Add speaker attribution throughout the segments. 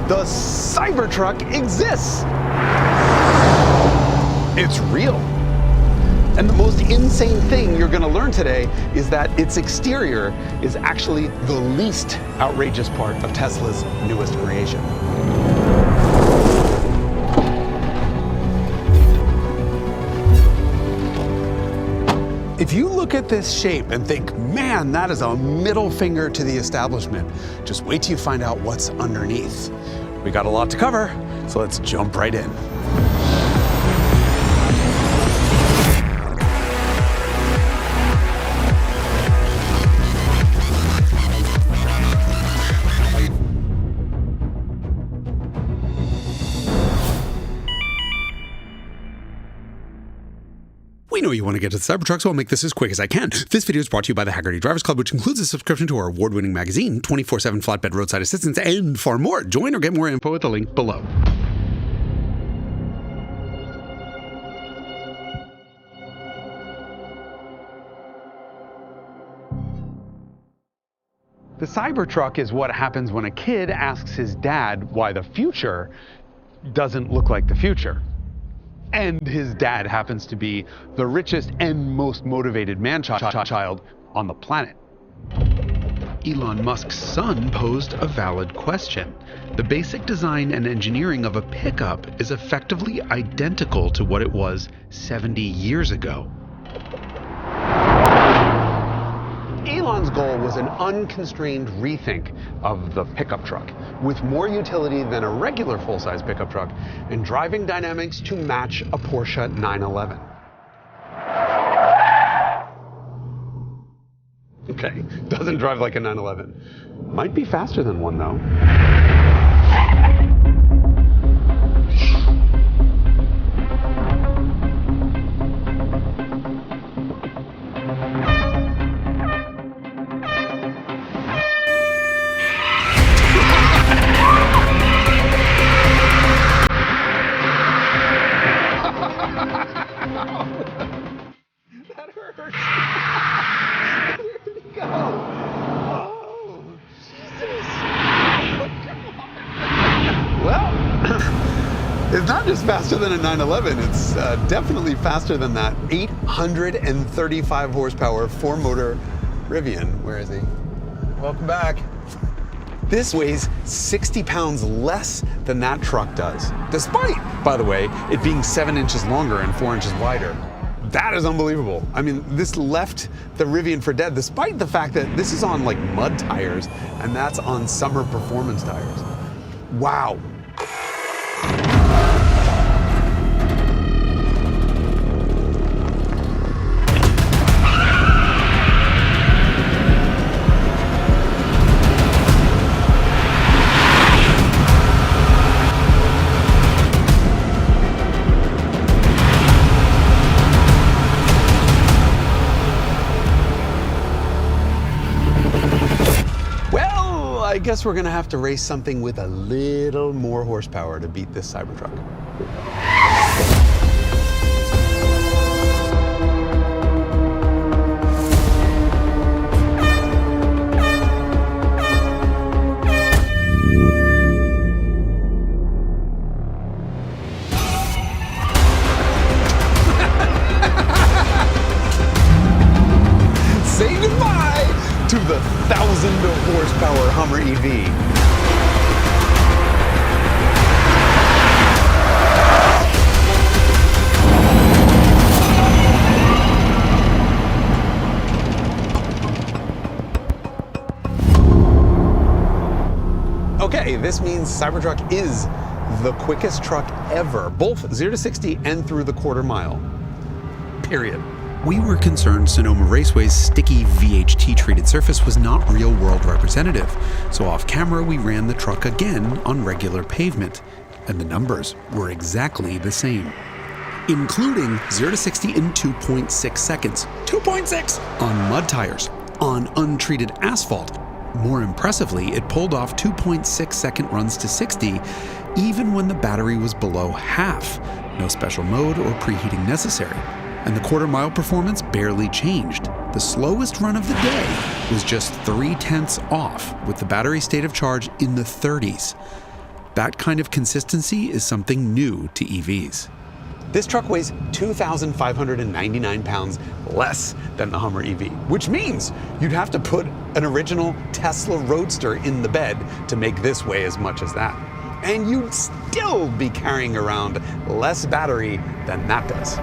Speaker 1: The Cybertruck exists! It's real. And the most insane thing you're gonna learn today is that its exterior is actually the least outrageous part of Tesla's newest creation. If you look at this shape and think, man, that is a middle finger to the establishment, just wait till you find out what's underneath. We got a lot to cover, so let's jump right in. We know you want to get to the Cybertruck, so I'll make this as quick as I can. This video is brought to you by the Haggerty Drivers Club, which includes a subscription to our award-winning magazine, 24/7 flatbed roadside assistance, and far more. Join or get more info at the link below. The Cybertruck is what happens when a kid asks his dad why the future doesn't look like the future. And his dad happens to be the richest and most motivated man-child on the planet. Elon Musk's son posed a valid question. The basic design and engineering of a pickup is effectively identical to what it was 70 years ago. Elon's goal was an unconstrained rethink of the pickup truck, with more utility than a regular full-size pickup truck, and driving dynamics to match a Porsche 911. Okay, doesn't drive like a 911. Might be faster than one, though. That hurts. Where did he go? Oh, Jesus. Well, it's not just faster than a 911, it's definitely faster than that 835 horsepower four-motor Rivian. Where is he? Welcome back. This weighs 60 pounds less than that truck does, despite, by the way, it being 7 inches longer and 4 inches wider. That is unbelievable. I mean, this left the Rivian for dead, despite the fact that this is on like mud tires and that's on summer performance tires. Wow. I guess we're gonna have to race something with a little more horsepower to beat this Cybertruck. Say goodbye to the 1,000 horsepower Hummer EV. Okay, this means Cybertruck is the quickest truck ever, both 0 to 60 and through the quarter mile. Period. We were concerned Sonoma Raceway's sticky VHT-treated surface was not real-world representative, so off-camera we ran the truck again on regular pavement, and the numbers were exactly the same. Including 0 to 60 in 2.6 seconds. 2.6! On mud tires, on untreated asphalt. More impressively, it pulled off 2.6 second runs to 60, even when the battery was below half. No special mode or preheating necessary. And the quarter-mile performance barely changed. The slowest run of the day was just 0.3 off, with the battery state of charge in the 30s. That kind of consistency is something new to EVs. This truck weighs 2,599 pounds less than the Hummer EV, which means you'd have to put an original Tesla Roadster in the bed to make this weigh as much as that. And you'd still be carrying around less battery than that does.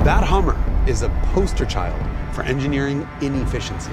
Speaker 1: That Hummer is a poster child for engineering inefficiency.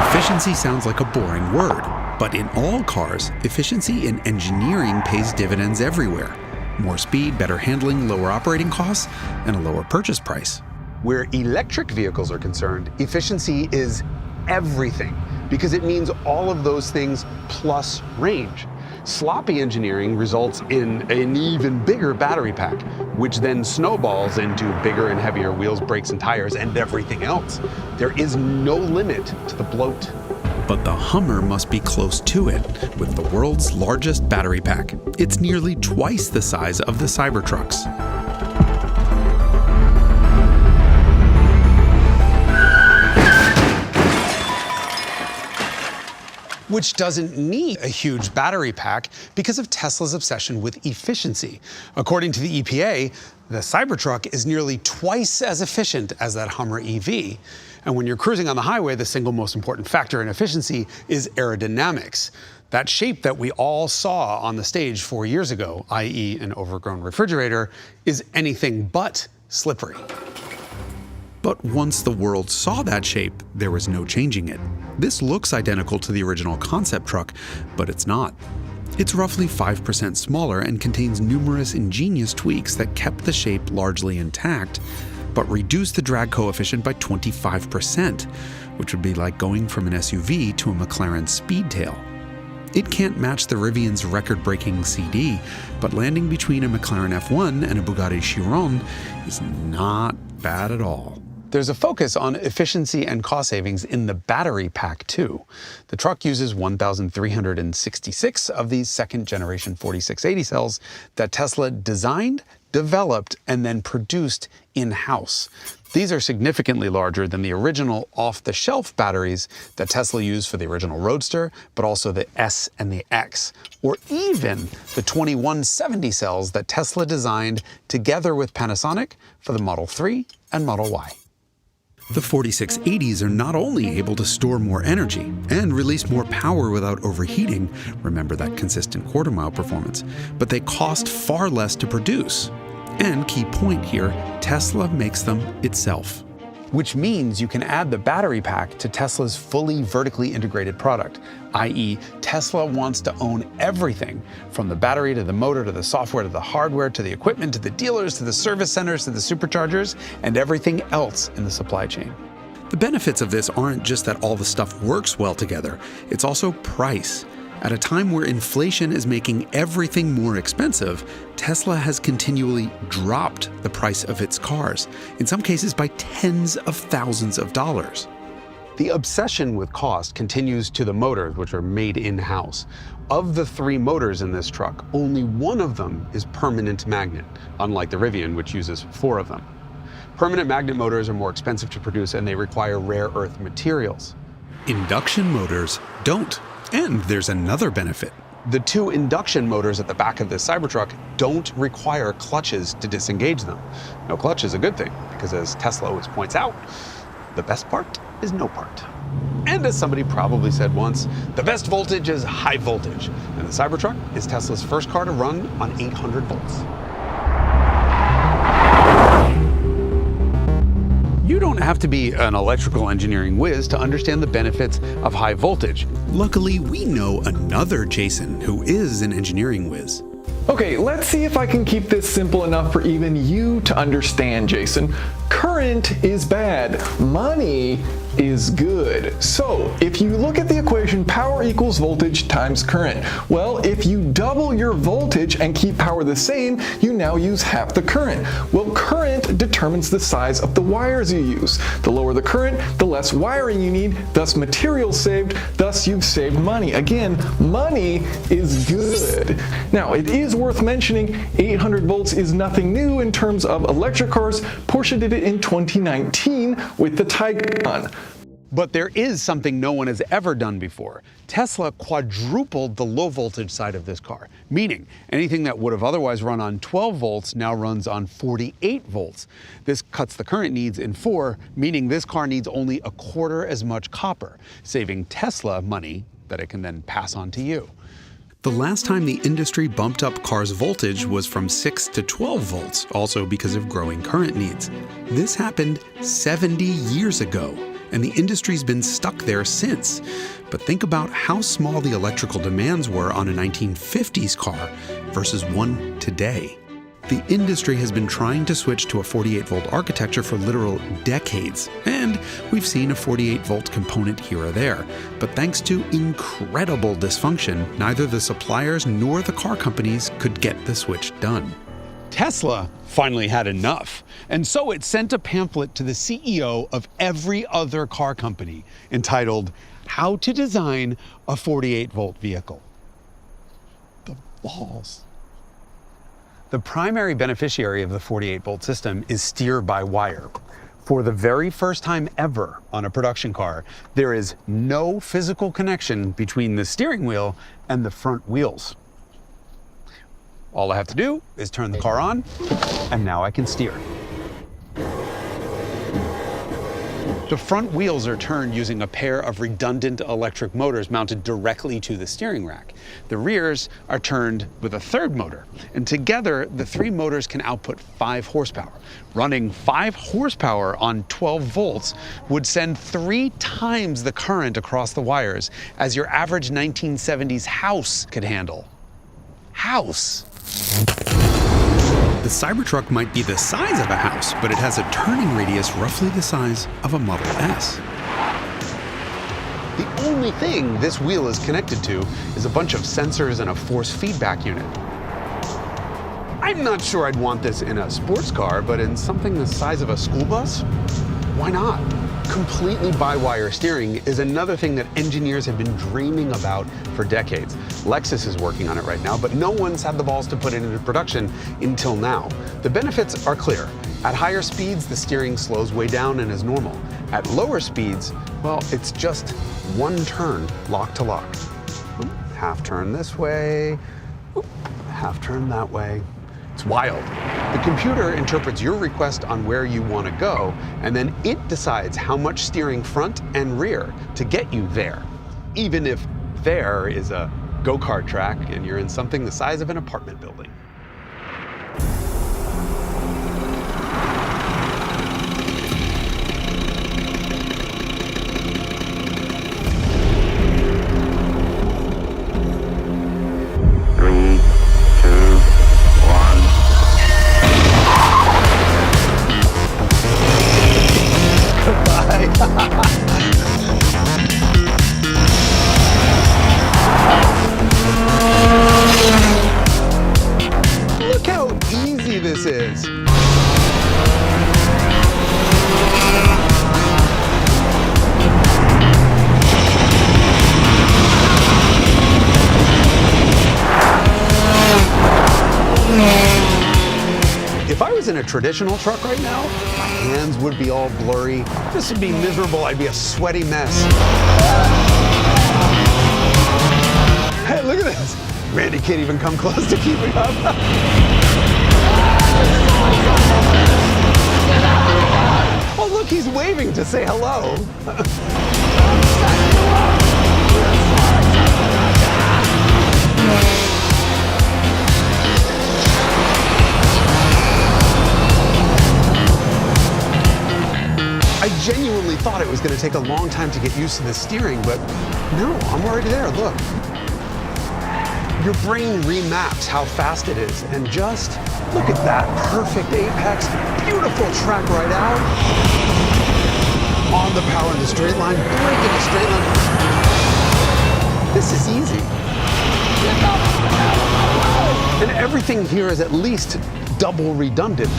Speaker 1: Efficiency sounds like a boring word, but in all cars, efficiency in engineering pays dividends everywhere. More speed, better handling, lower operating costs, and a lower purchase price. Where electric vehicles are concerned, efficiency is everything, because it means all of those things plus range. Sloppy engineering results in an even bigger battery pack, which then snowballs into bigger and heavier wheels, brakes, and tires, and everything else. There is no limit to the bloat. But the Hummer must be close to it, with the world's largest battery pack. It's nearly twice the size of the Cybertrucks. Which doesn't need a huge battery pack because of Tesla's obsession with efficiency. According to the EPA, the Cybertruck is nearly twice as efficient as that Hummer EV. And when you're cruising on the highway, the single most important factor in efficiency is aerodynamics. That shape that we all saw on the stage 4 years ago, i.e. an overgrown refrigerator, is anything but slippery. But once the world saw that shape, there was no changing it. This looks identical to the original concept truck, but it's not. It's roughly 5% smaller and contains numerous ingenious tweaks that kept the shape largely intact, but reduced the drag coefficient by 25%, which would be like going from an SUV to a McLaren Speedtail. It can't match the Rivian's record-breaking CD, but landing between a McLaren F1 and a Bugatti Chiron is not bad at all. There's a focus on efficiency and cost savings in the battery pack too. The truck uses 1,366 of these second-generation 4680 cells that Tesla designed, developed, and then produced in-house. These are significantly larger than the original off-the-shelf batteries that Tesla used for the original Roadster, but also the S and the X, or even the 2170 cells that Tesla designed together with Panasonic for the Model 3 and Model Y. The 4680s are not only able to store more energy and release more power without overheating, remember that consistent quarter-mile performance, but they cost far less to produce. And key point here, Tesla makes them itself. Which means you can add the battery pack to Tesla's fully vertically integrated product, i.e. Tesla wants to own everything from the battery to the motor to the software to the hardware to the equipment to the dealers to the service centers to the superchargers and everything else in the supply chain. The benefits of this aren't just that all the stuff works well together, it's also price. At a time where inflation is making everything more expensive, Tesla has continually dropped the price of its cars, in some cases by tens of thousands of dollars. The obsession with cost continues to the motors, which are made in-house. Of the 3 motors in this truck, only one of them is permanent magnet, unlike the Rivian, which uses 4 of them. Permanent magnet motors are more expensive to produce and they require rare earth materials. Induction motors don't. And there's another benefit. The 2 induction motors at the back of this Cybertruck don't require clutches to disengage them. No clutch is a good thing, because as Tesla always points out, the best part is no part. And as somebody probably said once, the best voltage is high voltage. And the Cybertruck is Tesla's first car to run on 800 volts. You don't have to be an electrical engineering whiz to understand the benefits of high voltage. Luckily, we know another Jason who is an engineering whiz.
Speaker 2: Okay, let's see if I can keep this simple enough for even you to understand, Jason. Current is bad. Money is good. So if you look at the equation power equals voltage times current, well, if you double your voltage and keep power the same, you now use half the current. Well, current determines the size of the wires you use. The lower the current, the less wiring you need, thus material saved, thus you've saved money. Again, money is good. Now, it is worth mentioning 800 volts is nothing new in terms of electric cars. Porsche did it in 2019 with the Taycan.
Speaker 1: But there is something no one has ever done before. Tesla quadrupled the low voltage side of this car, meaning anything that would have otherwise run on 12 volts now runs on 48 volts. This cuts the current needs in 4, meaning this car needs only a quarter as much copper, saving Tesla money that it can then pass on to you. The last time the industry bumped up cars' voltage was from 6 to 12 volts, also because of growing current needs. This happened 70 years ago, and the industry's been stuck there since. But think about how small the electrical demands were on a 1950s car versus one today. The industry has been trying to switch to a 48-volt architecture for literal decades, and we've seen a 48-volt component here or there. But thanks to incredible dysfunction, neither the suppliers nor the car companies could get the switch done. Tesla finally had enough, and so it sent a pamphlet to the CEO of every other car company entitled, "How to Design a 48-Volt Vehicle." The balls. The primary beneficiary of the 48-volt system is steer-by-wire. For the very first time ever on a production car, there is no physical connection between the steering wheel and the front wheels. All I have to do is turn the car on, and now I can steer. The front wheels are turned using a pair of redundant electric motors mounted directly to the steering rack. The rears are turned with a third motor, and together the 3 motors can output 5 horsepower. Running 5 horsepower on 12 volts would send 3 times the current across the wires as your average 1970s house could handle. House! The Cybertruck might be the size of a house, but it has a turning radius roughly the size of a Model S. The only thing this wheel is connected to is a bunch of sensors and a force feedback unit. I'm not sure I'd want this in a sports car, but in something the size of a school bus, why not? Completely by-wire steering is another thing that engineers have been dreaming about for decades. Lexus is working on it right now, but no one's had the balls to put it into production until now. The benefits are clear. At higher speeds, the steering slows way down and is normal. At lower speeds, well, it's just one turn, lock to lock. Half turn this way, half turn that way. It's wild. The computer interprets your request on where you want to go, and then it decides how much steering front and rear to get you there, even if there is a go-kart track and you're in something the size of an apartment building. Look how easy this is. If I was in a traditional truck right now, my hands would be all blurry. This would be miserable. I'd be a sweaty mess. Hey, look at this. Randy can't even come close to keeping up. Oh, look, he's waving to say hello. I genuinely thought it was going to take a long time to get used to the steering, but no, I'm already there. Look. Your brain remaps how fast it is, and just look at that perfect apex, beautiful track right out, on the power in the straight line, breaking a straight line. This is easy. And everything here is at least double redundant,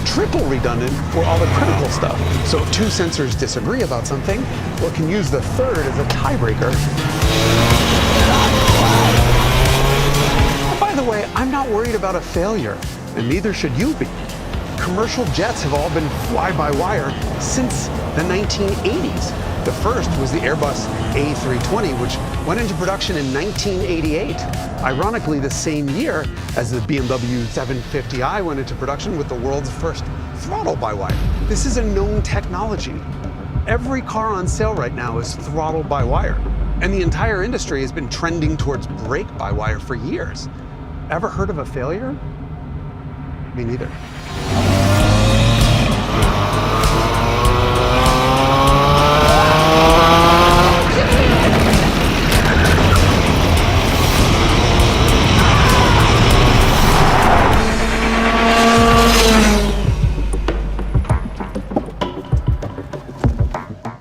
Speaker 1: triple redundant for all the critical stuff. So if 2 sensors disagree about something, well, it can use the third as a tiebreaker. By the way, I'm not worried about a failure, and neither should you be. Commercial jets have all been fly-by-wire since the 1980s. The first was the Airbus A320, which went into production in 1988. Ironically, the same year as the BMW 750i went into production with the world's first throttle-by-wire. This is a known technology. Every car on sale right now is throttle-by-wire. And the entire industry has been trending towards brake-by-wire for years. Ever heard of a failure? Me neither.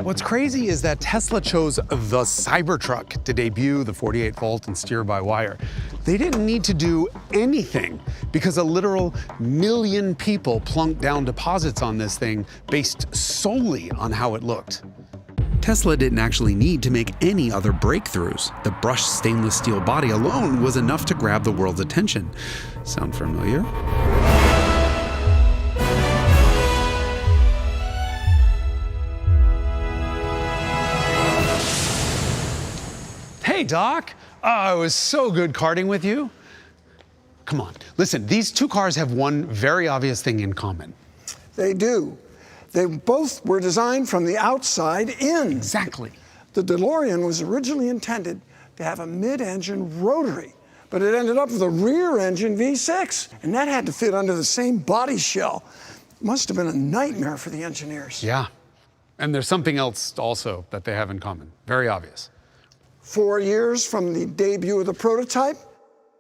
Speaker 1: What's crazy is that Tesla chose the Cybertruck to debut the 48-volt and steer-by-wire. They didn't need to do anything because a literal million people plunked down deposits on this thing based solely on how it looked. Tesla didn't actually need to make any other breakthroughs. The brushed stainless steel body alone was enough to grab the world's attention. Sound familiar? Hey, Doc. Oh, it was so good karting with you. Come on, listen, these two cars have one very obvious thing in common.
Speaker 3: They do. They both were designed from the outside in.
Speaker 1: Exactly.
Speaker 3: The DeLorean was originally intended to have a mid-engine rotary, but it ended up with a rear-engine V6, and that had to fit under the same body shell. Must have been a nightmare for the engineers.
Speaker 1: Yeah, and there's something else also that they have in common. Very obvious.
Speaker 3: 4 years from the debut of the prototype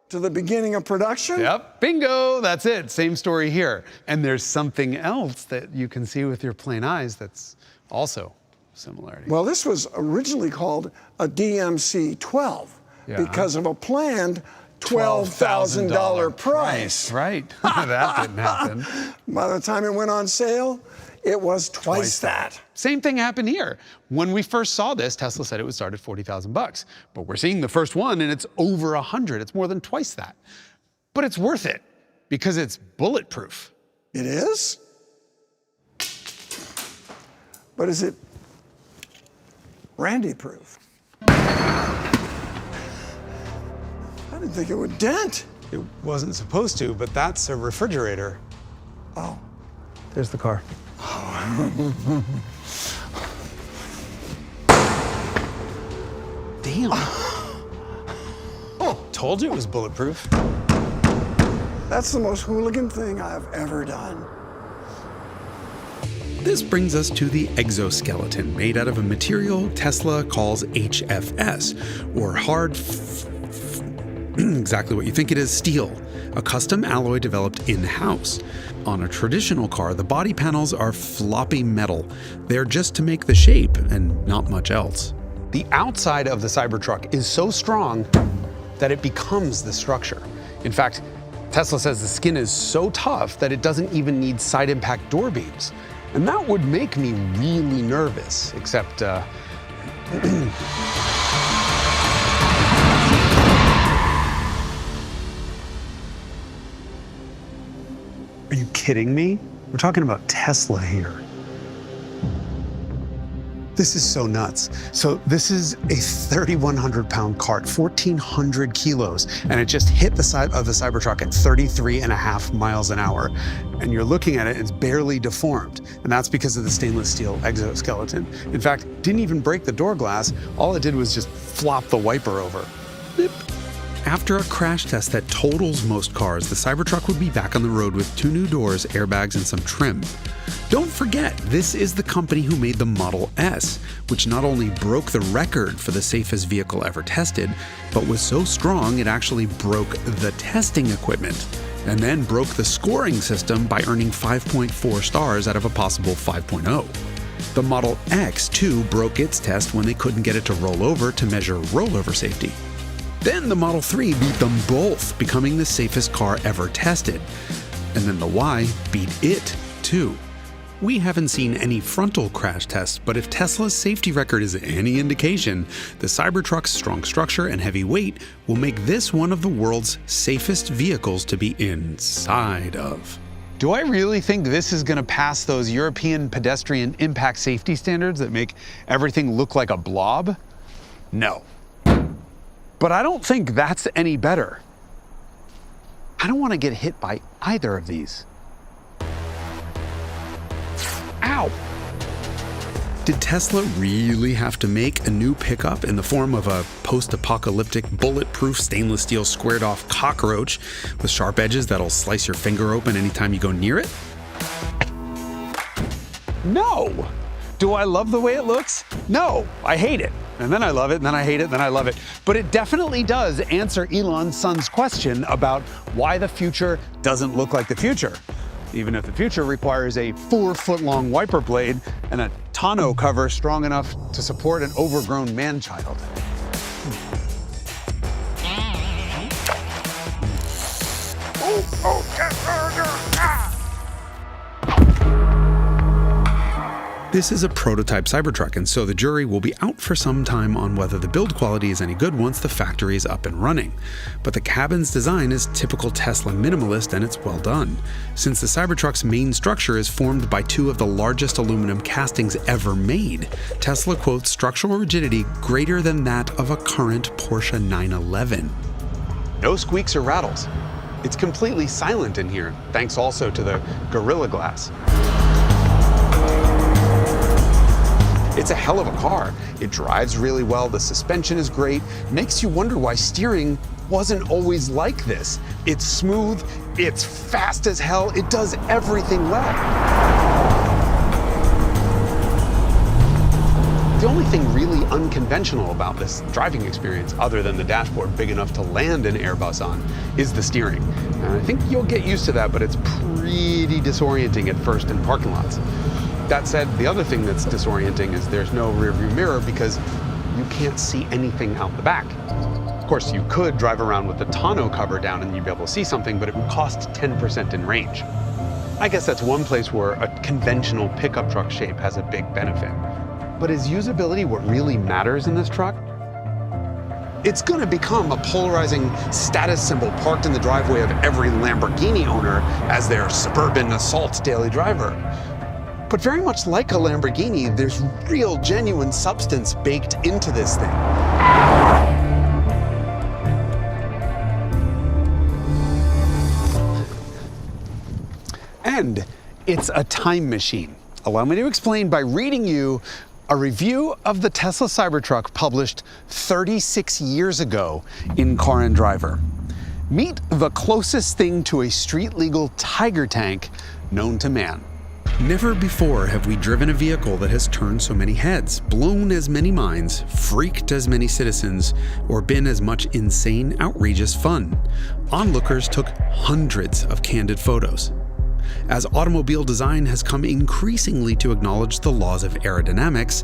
Speaker 3: to the beginning of production.
Speaker 1: Yep, bingo, that's it. Same story here. And there's something else that you can see with your plain eyes that's also similarity.
Speaker 3: Well, this was originally called a DMC-12 because of a planned $12,000 price.
Speaker 1: Right, that didn't happen.
Speaker 3: By the time it went on sale, it was twice that.
Speaker 1: Same thing happened here. When we first saw this, Tesla said it would start at 40,000 bucks. But we're seeing the first one and it's over 100. It's more than twice that. But it's worth it because it's bulletproof.
Speaker 3: It is? But is it Randy proof? I didn't think it would dent.
Speaker 1: It wasn't supposed to, but that's a refrigerator.
Speaker 3: Oh.
Speaker 1: There's the car. Damn. Oh, told you it was bulletproof.
Speaker 3: That's the most hooligan thing I've ever done.
Speaker 1: This brings us to the exoskeleton, made out of a material Tesla calls HFS, or hard exactly what you think it is, steel, a custom alloy developed in-house. On a traditional car, the body panels are floppy metal. They're just to make the shape and not much else. The outside of the Cybertruck is so strong that it becomes the structure. In fact, Tesla says the skin is so tough that it doesn't even need side impact door beams. And that would make me really nervous, except, Are you kidding me? We're talking about Tesla here. This is so nuts. So this is a 3,100 pound cart, 1,400 kilos, and it just hit the side of the Cybertruck at 33.5 miles an hour. And you're looking at it, it's barely deformed. And that's because of the stainless steel exoskeleton. In fact, didn't even break the door glass. All it did was just flop the wiper over. Beep. After a crash test that totals most cars, the Cybertruck would be back on the road with 2 new doors, airbags, and some trim. Don't forget, this is the company who made the Model S, which not only broke the record for the safest vehicle ever tested, but was so strong it actually broke the testing equipment, and then broke the scoring system by earning 5.4 stars out of a possible 5.0. The Model X, too, broke its test when they couldn't get it to roll over to measure rollover safety. Then the Model 3 beat them both, becoming the safest car ever tested. And then the Y beat it, too. We haven't seen any frontal crash tests, but if Tesla's safety record is any indication, the Cybertruck's strong structure and heavy weight will make this one of the world's safest vehicles to be inside of. Do I really think this is going to pass those European pedestrian impact safety standards that make everything look like a blob? No. But I don't think that's any better. I don't want to get hit by either of these. Ow! Did Tesla really have to make a new pickup in the form of a post-apocalyptic bulletproof stainless steel squared off cockroach with sharp edges that'll slice your finger open anytime you go near it? No! Do I love the way it looks? No, I hate it. And then I love it, and then I hate it, and then I love it. But it definitely does answer Elon's son's question about why the future doesn't look like the future. Even if the future requires a 4-foot-long wiper blade and a tonneau cover strong enough to support an overgrown man-child. This is a prototype Cybertruck, and so the jury will be out for some time on whether the build quality is any good once the factory is up and running. But the cabin's design is typical Tesla minimalist, and it's well done, since the Cybertruck's main structure is formed by 2 of the largest aluminum castings ever made. Tesla quotes structural rigidity greater than that of a current Porsche 911. No squeaks or rattles. It's completely silent in here, thanks also to the Gorilla Glass. It's a hell of a car. It drives really well, the suspension is great, makes you wonder why steering wasn't always like this. It's smooth, it's fast as hell, it does everything well. The only thing really unconventional about this driving experience, other than the dashboard big enough to land an Airbus on, is the steering. And I think you'll get used to that, but it's pretty disorienting at first in parking lots. That said, the other thing that's disorienting is there's no rearview mirror because you can't see anything out the back. Of course, you could drive around with the tonneau cover down and you'd be able to see something, but it would cost 10% in range. I guess that's one place where a conventional pickup truck shape has a big benefit. But is usability what really matters in this truck? It's going to become a polarizing status symbol parked in the driveway of every Lamborghini owner as their suburban assault daily driver. But very much like a Lamborghini, there's real, genuine substance baked into this thing. And it's a time machine. Allow me to explain by reading you a review of the Tesla Cybertruck published 36 years ago in Car and Driver. Meet the closest thing to a street-legal tiger tank known to man. Never before have we driven a vehicle that has turned so many heads, blown as many minds, freaked as many citizens, or been as much insane, outrageous fun. Onlookers took hundreds of candid photos. As automobile design has come increasingly to acknowledge the laws of aerodynamics,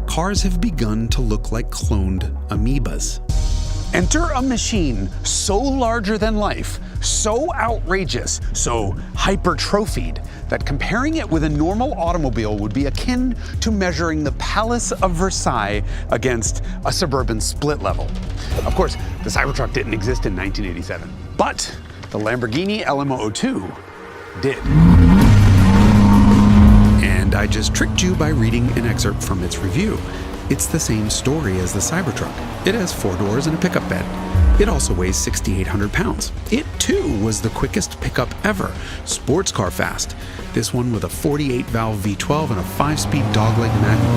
Speaker 1: cars have begun to look like cloned amoebas. Enter a machine so larger than life, so outrageous, so hypertrophied, that comparing it with a normal automobile would be akin to measuring the Palace of Versailles against a suburban split level. Of course, the Cybertruck didn't exist in 1987, but the Lamborghini LM002 did. And I just tricked you by reading an excerpt from its review. It's the same story as the Cybertruck. It has 4 doors and a pickup bed. It also weighs 6,800 pounds. It too was the quickest pickup ever, sports car fast. This one with a 48-valve V12 and a 5-speed dogleg manual.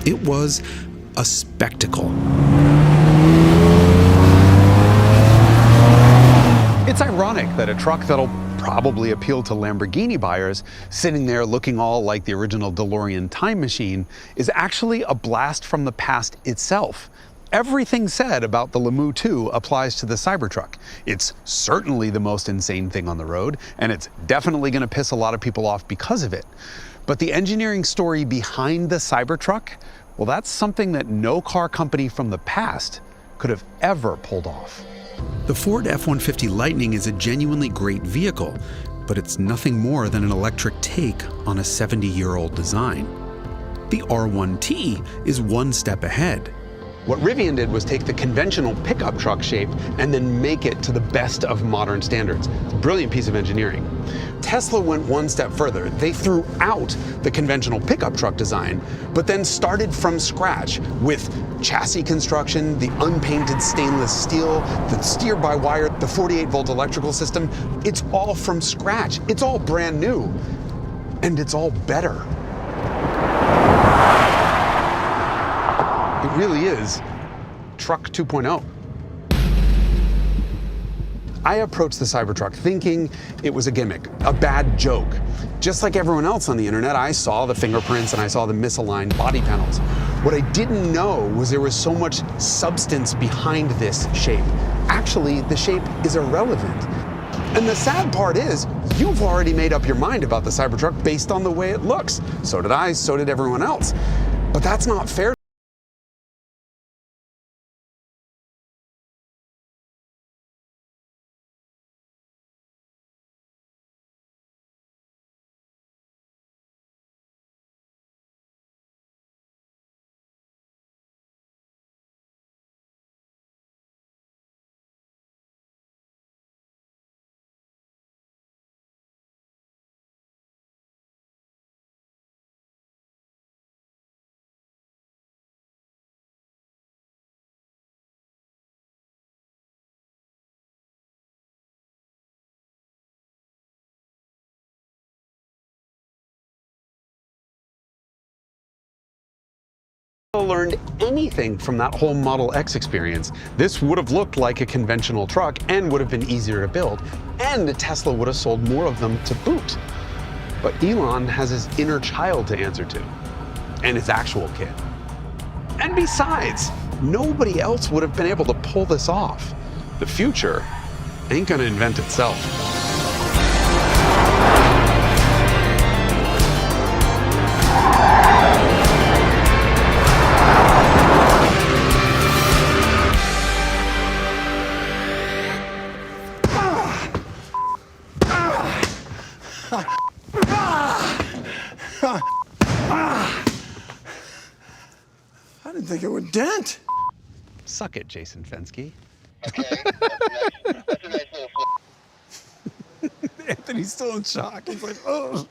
Speaker 1: It was a spectacle. It's ironic that a truck that'll probably appeal to Lamborghini buyers, sitting there looking all like the original DeLorean time machine, is actually a blast from the past itself. Everything said about the LM002 applies to the Cybertruck. It's certainly the most insane thing on the road, and it's definitely going to piss a lot of people off because of it. But the engineering story behind the Cybertruck, well, that's something that no car company from the past could have ever pulled off. The Ford F-150 Lightning is a genuinely great vehicle, but it's nothing more than an electric take on a 70-year-old design. The R1T is one step ahead. What Rivian did was take the conventional pickup truck shape and then make it to the best of modern standards. It's a brilliant piece of engineering. Tesla went one step further. They threw out the conventional pickup truck design, but then started from scratch with chassis construction, the unpainted stainless steel, the steer-by-wire, the 48-volt electrical system. It's all from scratch. It's all brand new. And it's all better. It really is Truck 2.0. I approached the Cybertruck thinking it was a gimmick, a bad joke. Just like everyone else on the internet, I saw the fingerprints and I saw the misaligned body panels. What I didn't know was there was so much substance behind this shape. Actually, the shape is irrelevant. And the sad part is, you've already made up your mind about the Cybertruck based on the way it looks. So did I, so did everyone else. But that's not fair. Learned anything from that whole Model X experience, this would have looked like a conventional truck and would have been easier to build, and Tesla would have sold more of them to boot. But Elon has his inner child to answer to, and his actual kid. And besides, nobody else would have been able to pull this off. The future ain't gonna invent itself.
Speaker 3: I didn't think it would dent.
Speaker 1: Suck it, Jason Fenske.
Speaker 4: Okay, that's a nice little flip.
Speaker 1: Anthony's still in shock. He's like, oh.